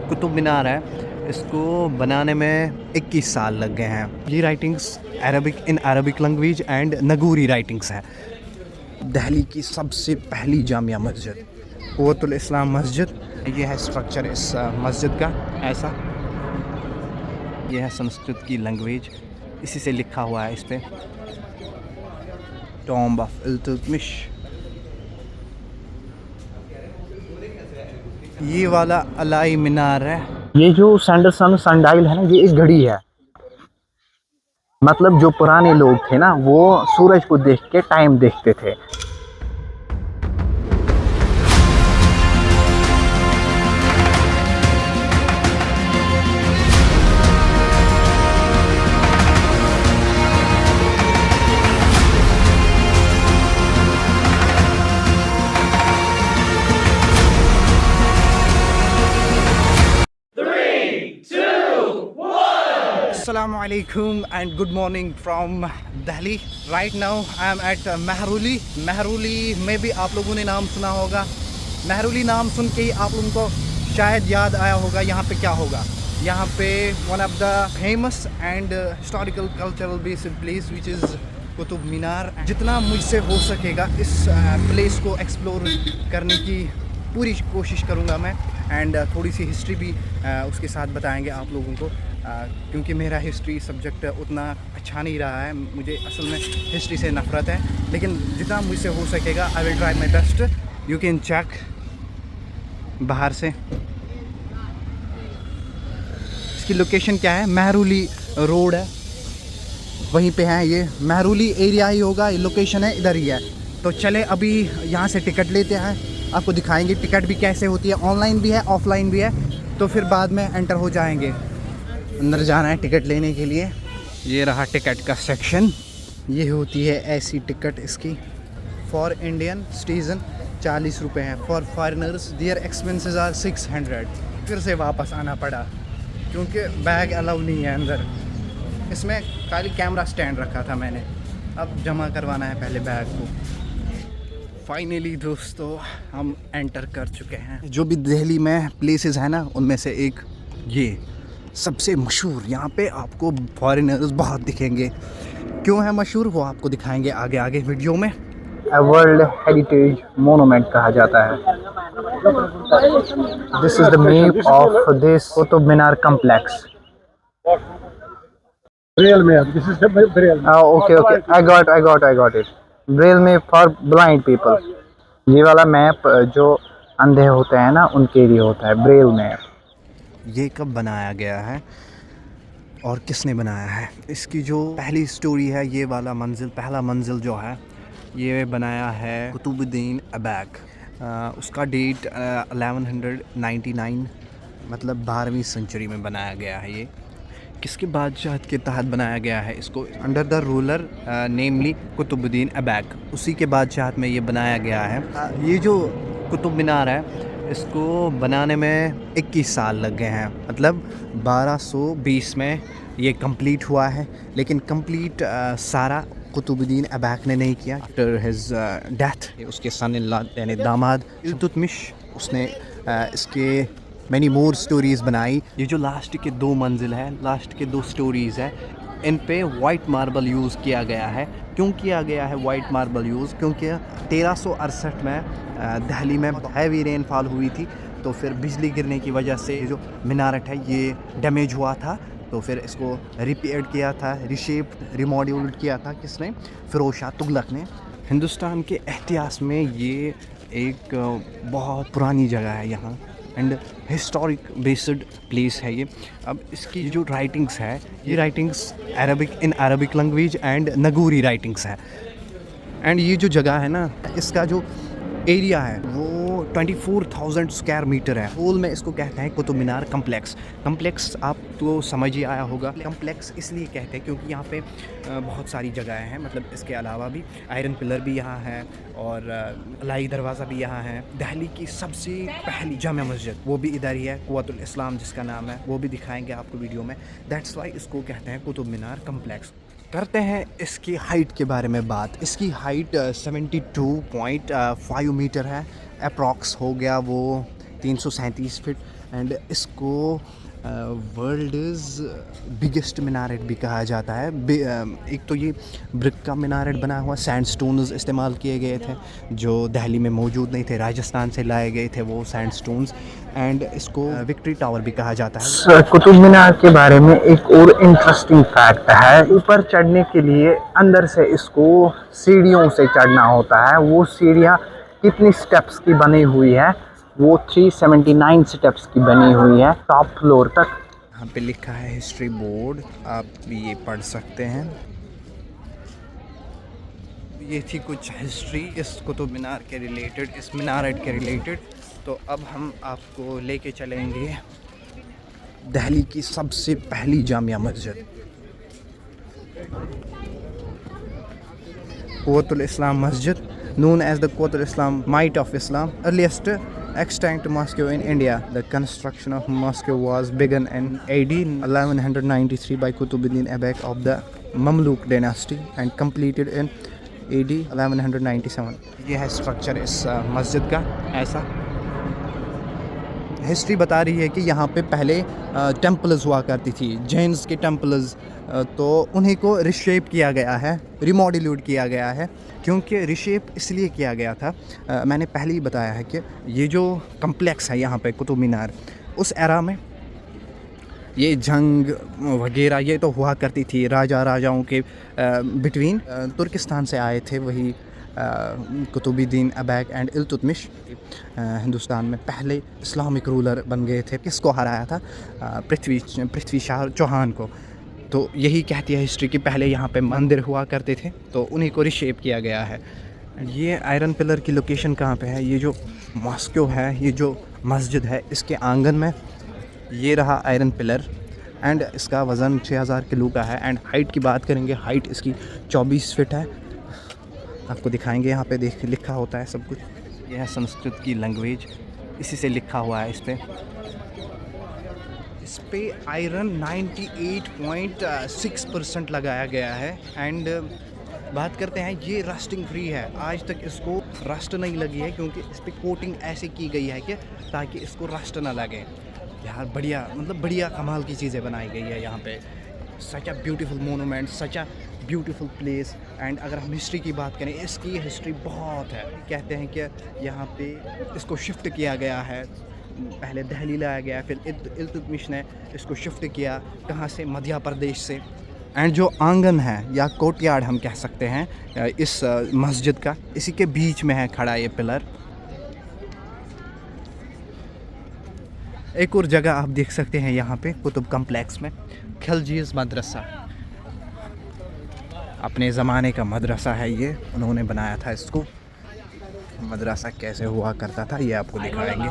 कुतुब मीनार है, इसको बनाने में 21 साल लग गए हैं। ये राइटिंग्स अरबिक लैंग्वेज एंड नगूरी राइटिंग्स है। दिल्ली की सबसे पहली जामिया मस्जिद क़ुव्वतुल इस्लाम मस्जिद। ये है स्ट्रक्चर इस मस्जिद का ऐसा। ये है संस्कृत की लैंग्वेज, इसी से लिखा हुआ है इस पे, टॉम्ब ऑफ इल्तुतमिश। ये वाला अलाई मीनार है। ये जो सैंडरसन सनडाइल है ना, ये एक घड़ी है। मतलब जो पुराने लोग थे ना, वो सूरज को देख के टाइम देखते थे। Assalamu alaikum and good morning from Delhi. Right now I am at Mehruli. Mehruli में भी आप लोगों ने नाम सुना होगा। मेहरुली नाम सुन के ही आप लोगों को शायद याद आया होगा यहाँ पे क्या होगा। यहाँ पे one of the famous and historical cultural based place which is Qutub Minar. जितना मुझसे हो सकेगा इस प्लेस को एक्सप्लोर करने की पूरी कोशिश करूँगा मैं, एंड थोड़ी सी हिस्ट्री भी उसके साथ बताएंगे आप लोगों को, क्योंकि मेरा हिस्ट्री सब्जेक्ट उतना अच्छा नहीं रहा है। मुझे असल में हिस्ट्री से नफ़रत है, लेकिन जितना मुझसे हो सकेगा I will try my best. You can check बाहर से इसकी लोकेशन क्या है। मेहरुली रोड है, वहीं पे है। ये मेहरुली एरिया ही होगा, ये लोकेशन है इधर ही है। तो चले अभी यहाँ से टिकट लेते हैं, आपको दिखाएंगे टिकट भी कैसे होती है। ऑनलाइन भी है, ऑफलाइन भी है, तो फिर बाद में एंटर हो जाएंगे। अंदर जाना है टिकट लेने के लिए। ये रहा टिकट का सेक्शन। ये होती है ऐसी टिकट इसकी। फॉर इंडियन सिटीज़न 40 रुपये हैं, for foreigners their expenses are 600। फिर से वापस आना पड़ा क्योंकि बैग अलाउ नहीं है अंदर। इसमें खाली कैमरा स्टैंड रखा था मैंने, अब जमा करवाना है पहले बैग को। फाइनली दोस्तों हम एंटर कर चुके हैं। जो भी दिल्ली में प्लेसेस है ना, उनमें से एक ये सबसे मशहूर। यहाँ पे आपको फॉरेनर्स बहुत दिखेंगे। क्यों है मशहूर वो आपको दिखाएंगे आगे आगे वीडियो में। वर्ल्ड हेरिटेज मोनूमेंट कहा जाता है। This is the map of this Qutub Minar complex. Braille map. This is the Braille map. Okay I got it. Braille map for blind people. ये वाला मैप जो अंधे होते हैं ना, उनके लिए होता है ब्रेल मैप। ये कब बनाया गया है और किसने बनाया है, इसकी जो पहली स्टोरी है, ये वाला मंजिल, पहला मंजिल जो है ये बनाया है कुतुबुद्दीन ऐबक। उसका डेट 1199 मतलब 12वीं सेंचुरी में बनाया गया है। ये किसके बादशाह के तहत बनाया गया है इसको, अंडर द रूलर नेमली कुतुबुद्दीन ऐबक, उसी के बादशाह में ये बनाया गया है। ये जो कुतुब मीनार है इसको बनाने में 21 साल लग गए हैं, मतलब 1220 में ये कंप्लीट हुआ है। लेकिन कंप्लीट सारा कुतुबुद्दीन ऐबक ने नहीं किया। आफ्टर हिज डेथ उसके सन इन लॉ यानी दामाद इल्तुतमिश, उसने इसके मैनी मोर स्टोरीज़ बनाई। ये जो लास्ट के 2 मंजिल है, लास्ट के 2 स्टोरीज़ है, इन पे वाइट मार्बल यूज़ किया गया है। क्यों किया गया है वाइट मार्बल यूज़? क्योंकि 1368 में दिल्ली में हैवी रेनफॉल हुई थी, तो फिर बिजली गिरने की वजह से जो मीनारट है ये डैमेज हुआ था। तो फिर इसको रिपेयर किया था, रिशेप रिमॉड्यूल्ड किया था किसने, फिरोज शाह तुगलक ने। हिंदुस्तान के इतिहास में ये एक बहुत पुरानी जगह है यहाँ, एंड हिस्टोरिक बेस्ड प्लेस है ये। अब इसकी जो राइटिंग्स है, ये राइटिंग्स अरबिक लैंग्वेज एंड नगूरी राइटिंग्स है। एंड ये जो जगह है ना, इसका जो एरिया है वो 24,000 स्क्वायर मीटर है। होल में इसको कहते हैं कुतुब मीनार कम्प्लेक्स। कम्प्लेक्स आप तो समझ ही आया होगा। कम्प्लेक्स इसलिए कहते हैं क्योंकि यहाँ पे बहुत सारी जगहें हैं, मतलब इसके अलावा भी आयरन पिलर भी यहाँ है और अलाई दरवाज़ा भी यहाँ है। दिल्ली की सबसे पहली जामिया मस्जिद वो भी इधर ही है, क़ुव्वतुल इस्लाम जिसका नाम है, वो भी दिखाएंगे आपको वीडियो में। दैट्स वाई इसको कहते हैं कुतुब मीनार कम्प्लेक्स। करते हैं इसकी हाइट के बारे में बात। इसकी हाइट 72.5 मीटर है, अप्रॉक्स हो गया वो 337 फीट। एंड इसको वर्ल्ड्स बिगेस्ट minaret भी कहा जाता है। एक तो ये ब्रिक का minaret बना हुआ, सैंडस्टोन्स इस्तेमाल किए गए थे जो दिल्ली में मौजूद नहीं थे, राजस्थान से लाए गए थे वो सैंडस्टोन्स। एंड इसको विक्ट्री टावर भी कहा जाता है। कुतुब मीनार के बारे में एक और इंटरेस्टिंग फैक्ट है, ऊपर चढ़ने के लिए अंदर से इसको सीढ़ियों से चढ़ना होता है। वो सीढ़ियाँ कितनी स्टेप्स की बनी हुई है, वो 379 स्टेप्स की बनी हुई है टॉप फ्लोर तक। यहाँ पे लिखा है हिस्ट्री बोर्ड, आप भी ये पढ़ सकते हैं। ये थी कुछ हिस्ट्री इस कुतुब मीनार के रिलेटेड, इस minaret के रिलेटेड। तो अब हम आपको लेके चलेंगे दिल्ली की सबसे पहली जामिया मस्जिद, क़ुव्वतुल इस्लाम मस्जिद, known as the Quwwatul Islam Might of Islam, earliest extant mosque in India. The construction of mosque was begun in AD 1193 by Qutbuddin Aibak of the Mamluk dynasty and completed in AD 1197. ये है structure इस मस्जिद का। ऐसा history बता रही है कि यहाँ पे पहले टेम्पल्स हुआ करती थी, जैन्स के टेम्पल्स, तो उन्हीं को रिशेप किया गया है, रिमॉड्यूलेट किया गया है। क्योंकि रिशेप इसलिए किया गया था, मैंने पहले ही बताया है कि ये जो कम्प्लेक्स है यहाँ पे कुतुब मीनार, उस एरा में ये जंग वगैरह ये तो हुआ करती थी राजाओं के बिटवीन। तुर्किस्तान से आए थे वही कुतुबुद्दीन ऐबक एंड इल्तुतमिश, हिंदुस्तान में पहले इस्लामिक रूलर बन गए थे। किसको हराया था? पृथ्वी शाह चौहान को। तो यही कहती है हिस्ट्री कि पहले यहाँ पे मंदिर हुआ करते थे, तो उन्हीं को रिशेप किया गया है। ये आयरन पिलर की लोकेशन कहाँ पे है? ये जो मॉस्को है, ये जो मस्जिद है, इसके आंगन में ये रहा आयरन पिलर। एंड इसका वज़न 6000 किलो का है। एंड हाइट की बात करेंगे, हाइट इसकी 24 फीट है। आपको दिखाएंगे, यहाँ पे देख लिखा होता है सब कुछ। यह है संस्कृत की लैंग्वेज, इसी से लिखा हुआ है इस पे आयरन 98.6% लगाया गया है। एंड बात करते हैं, ये रस्टिंग फ्री है, आज तक इसको रस्ट नहीं लगी है, क्योंकि इस पर कोटिंग ऐसे की गई है कि ताकि इसको रस्ट ना लगे। यार बढ़िया, मतलब बढ़िया कमाल की चीज़ें बनाई गई है यहाँ पे। Such a beautiful monument, such a beautiful place. And अगर हम हिस्ट्री की बात करें, इसकी हिस्ट्री बहुत है। कहते हैं कि यहाँ पे इसको शिफ्ट किया गया है, पहले दिल्ली लाया गया, फिर इल्तुतमिश ने इसको शिफ्ट किया, कहाँ से? मध्य प्रदेश से। एंड जो आंगन है या कोर्टयार्ड हम कह सकते हैं इस मस्जिद का, इसी के बीच में है खड़ा ये पिलर। एक और जगह आप देख सकते हैं यहाँ पे कुतुब कम्प्लेक्स में, खिलजीज मदरसा, अपने ज़माने का मदरसा है ये, उन्होंने बनाया था इसको। मदरसा कैसे हुआ करता था ये आपको दिखाएंगे।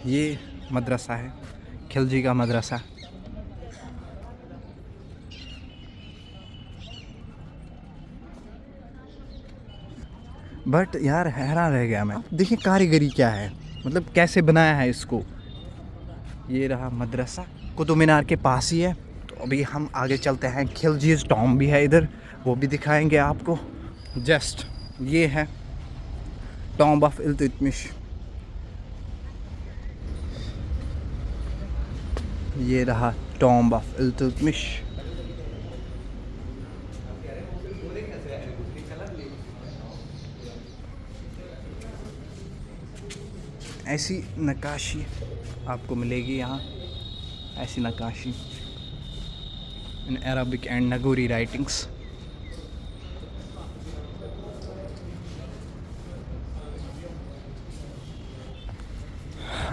ये मदरसा है, खिलजी का मदरसा। बट यार हैरान रह गया मैं, देखिए कारीगरी क्या है, मतलब कैसे बनाया है इसको। ये रहा मदरसा, कुतुब मीनार के पास ही है। तो अभी हम आगे चलते हैं, खिलजीज टॉम भी है इधर, वो भी दिखाएंगे आपको। जस्ट ये है टॉम्ब ऑफ इल्तुतमिश। ये रहा टॉम्ब ऑफ इल्तुतमिश। ऐसी नक्काशी आपको मिलेगी यहाँ, ऐसी नक्काशी in Arabic and Nagori writings.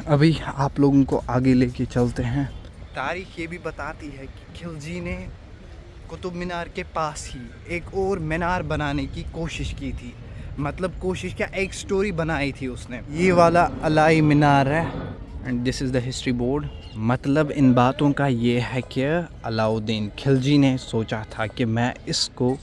अभी आप लोगों को आगे लेके चलते हैं। तारीख ये भी बताती है कि खिलजी ने कुतुब मीनार के पास ही एक और मीनार बनाने की कोशिश की थी। मतलब कोशिश क्या, एक स्टोरी बनाई थी उसने। ये वाला अलाई मीनार है and this is the history board. मतलब इन बातों का ये है कि अलाउद्दीन खिलजी ने सोचा था कि मैं इसको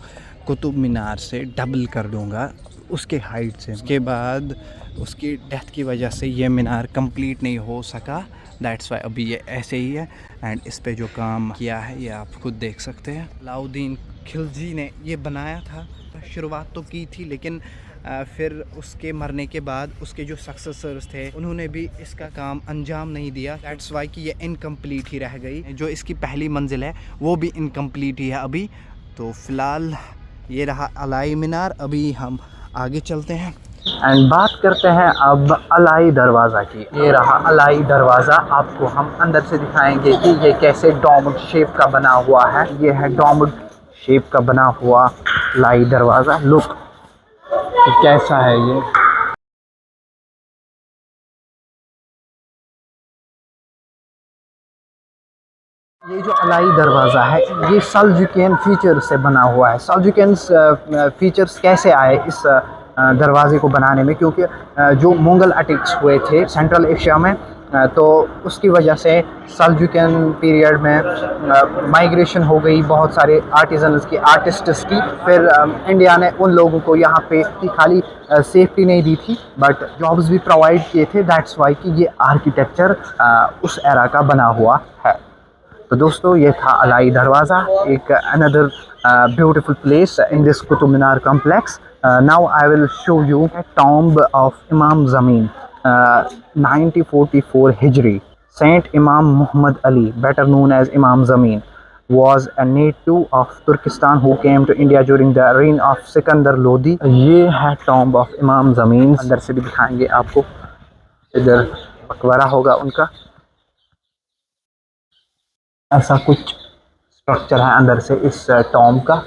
कुतुब मीनार से डबल कर दूंगा उसके हाइट से। उसके बाद उसकी डेथ की वजह से ये मीनार कंप्लीट नहीं हो सका, दैट्स वाई अभी ये ऐसे ही है। एंड इस पे जो काम किया है ये आप खुद देख सकते हैं। अलाउद्दीन खिलजी ने ये बनाया था, शुरुआत तो की थी, लेकिन फिर उसके मरने के बाद उसके जो सक्सेसर्स थे उन्होंने भी इसका काम अंजाम नहीं दिया। दैट्स वाई कि ये इनकम्प्लीट ही रह गई। जो इसकी पहली मंजिल है वो भी इनकम्प्लीट ही है अभी। तो फ़िलहाल ये रहा अलाई मीनार। अभी हम आगे चलते हैं एंड बात करते हैं अब अलाई दरवाज़ा की। ये रहा अलाई दरवाज़ा। आपको हम अंदर से दिखाएंगे कि ये कैसे डोमड शेप का बना हुआ है। ये है डोमड शेप का बना हुआ अलाई दरवाज़ा। लुक कैसा है ये जो अलाई दरवाज़ा है ये सल्जुकियन फीचर से बना हुआ है। सल्जुकियन फीचर्स कैसे आए इस दरवाज़े को बनाने में, क्योंकि जो मुगल अटैक्स हुए थे सेंट्रल एशिया में, तो उसकी वजह से सल्जुकियन पीरियड में माइग्रेशन हो गई बहुत सारे आर्टिजन्स की, आर्टिस्ट्स की। फिर इंडिया ने उन लोगों को यहाँ पे खाली सेफ्टी नहीं दी थी बट जॉब्स भी प्रोवाइड किए थे। दैट्स वाई कि ये आर्किटेक्चर उस एरा का बना हुआ है। तो दोस्तों ये था अलाई दरवाज़ा, एक another beautiful place in this Qutub Minar complex. Now I will show you tomb of इमाम ज़मीन 1944 Hijri. Saint Imam Muhammad Ali, better known as Imam Zamin, was a native of Turkestan who came to India during the reign of Sikandar Lodi. ये है tomb of इमाम ज़मीन। अंदर से भी दिखाएंगे आपको। इधर मकबरा होगा उनका। ऐसा कुछ स्ट्रक्चर है अंदर से इस टॉम्ब का।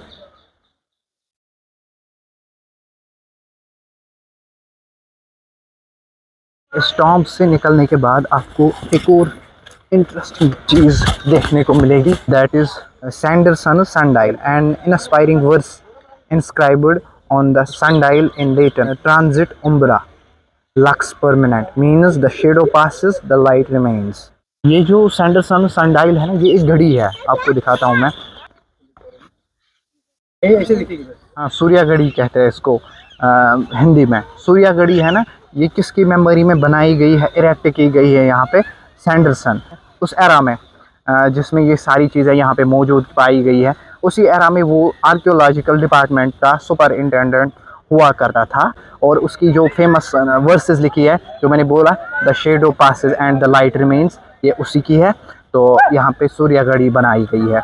इस टॉम्ब से निकलने के बाद आपको एक और इंटरेस्टिंग चीज़ देखने को मिलेगी। That is Sanderson sundial and inspiring verse inscribed on the sundial in Latin transit umbra lux permanet means the shadow passes the light remains. ये जो सैंडरसन सनडाइल है ना, ये एक घड़ी है। आपको दिखाता हूँ मैं। हाँ, सूर्या घड़ी कहते हैं इसको हिंदी में। सूर्या घड़ी है ना, ये किसकी मेमोरी में बनाई गई है, इरेक्ट की गई है यहाँ पे? सैंडरसन। उस एरा में जिसमें ये सारी चीज़ें यहाँ पे मौजूद पाई गई है, उसी एरा में वो आर्कियोलॉजिकल डिपार्टमेंट का सुपरिंटेंडेंट हुआ करता था। और उसकी जो फेमस वर्सेस लिखी है, जो मैंने बोला, the shadow passes and the light remains, ये उसी की है। तो यहाँ पे सूर्या घड़ी बनाई गई है।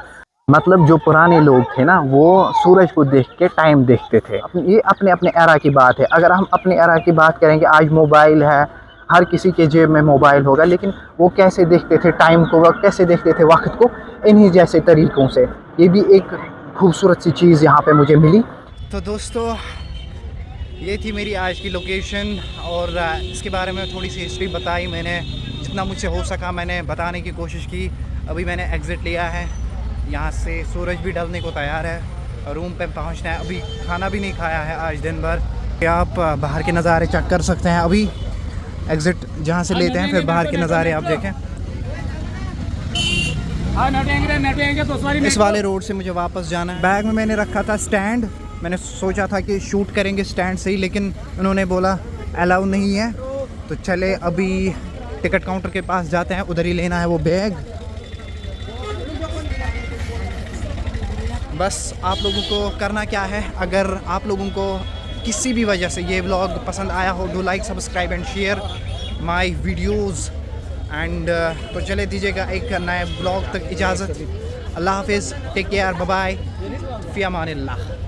मतलब जो पुराने लोग थे ना, वो सूरज को देख के टाइम देखते थे। ये अपने अपने एरा की बात है। अगर हम अपने एरा की बात करेंगे, आज मोबाइल है, हर किसी के जेब में मोबाइल होगा, लेकिन वो कैसे देखते थे टाइम को, वो कैसे देखते थे वक्त को? इन्हीं जैसे तरीक़ों से। ये भी एक खूबसूरत सी चीज़ यहाँ पे मुझे मिली। तो दोस्तों ये थी मेरी आज की लोकेशन, और इसके बारे में थोड़ी सी हिस्ट्री बताई मैंने। जितना मुझसे हो सका मैंने बताने की कोशिश की। अभी मैंने एग्ज़िट लिया है यहाँ से। सूरज भी ढलने को तैयार है, रूम पे पहुँचना है। अभी खाना भी नहीं खाया है आज दिन भर। आप बाहर के नज़ारे चेक कर सकते हैं। अभी एग्ज़िट जहाँ से लेते हैं, फिर बाहर के नज़ारे आप देखें। इस वाले रोड से मुझे वापस जाना है। बैग में मैंने रखा था स्टैंड। मैंने सोचा था कि शूट करेंगे स्टैंड से ही, लेकिन उन्होंने बोला अलाउ नहीं है। तो चले अभी टिकट काउंटर के पास जाते हैं, उधर ही लेना है वो बैग। बस आप लोगों को करना क्या है, अगर आप लोगों को किसी भी वजह से ये व्लॉग पसंद आया हो, do like, subscribe and share my videos. And तो चले दीजिएगा एक नए ब्लॉग तक इजाज़त। अल्लाह हाफिज़, टेक केयर, बाय बाय, फ़ी अमानिल्लाह।